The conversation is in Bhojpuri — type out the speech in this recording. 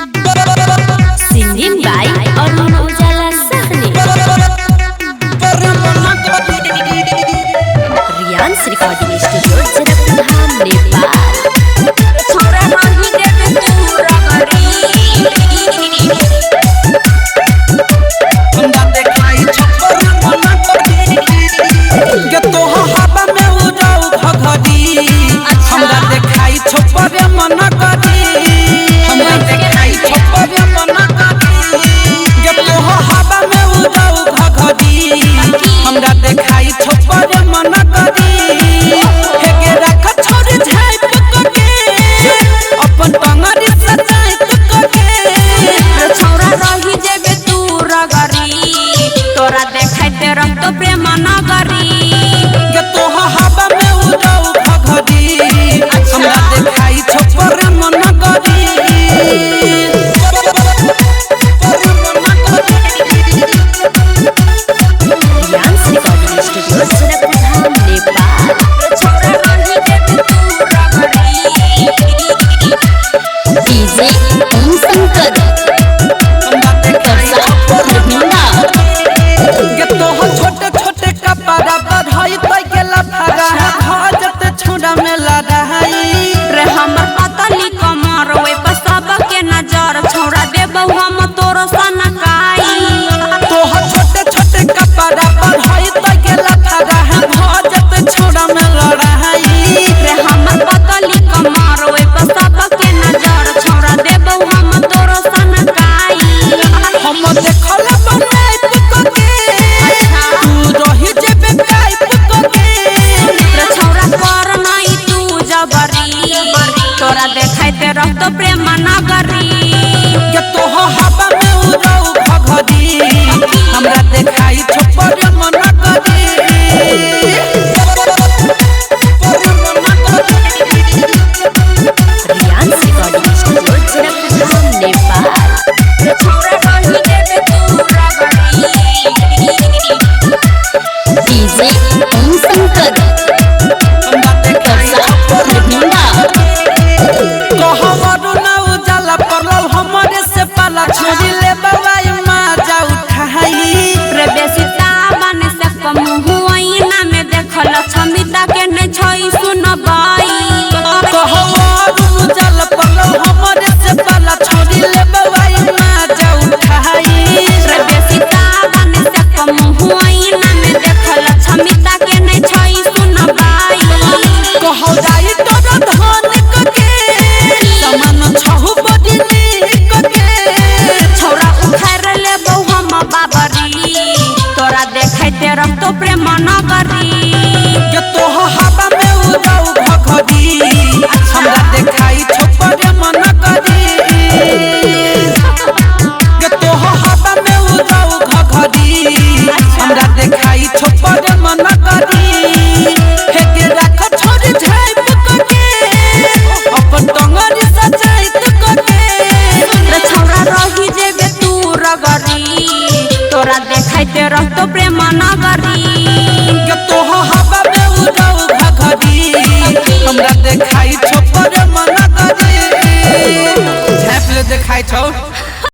सिंगिंग बाय अरुण उजाला सहनी रियांस रिकॉर्डिंग स्टूडियो जनकपुर नेपाल। तो प्रेम नगरी तो हवा में उड़ाऊ भगदी हमरा देखाई छपर मन करी रियांस रिकॉर्डिंग स्टूडियो जनकपुर नेपाल। छोरा रही देवे तू रगड़ी डीजे ओम शंकर छोड़ी ले बवाई माजा उठाई रे बेसी तावन से कम हुई ना में देखल छमिता के ने छई सुनबाई कहवा जल पलो हमरे से पाला छोड़ी ले बवाई माजा उठाई रे बेसी तावन से कम हुई ना में देखल छमिता के ने छई सुनबाई कहौ जाई तोर धन के समान छहु बदी तो प्रेम नगरी तो हवा में उड़ाऊ भगदी हमरा देखाई छपर मन करी तो हवा में उड़ाऊ भगदी हमरा देखाई छपर मन करी हेके राख छोड़ झाइप के अपन टंगरी सजाइत के छौरा रही जेबे तू रगरी तोरा देखाइते रहतो प्रेम नगरी तो हवा में उड़ाऊ भगदी हमरा देखाई छपर मन करी झाइप ले देखाई छौ।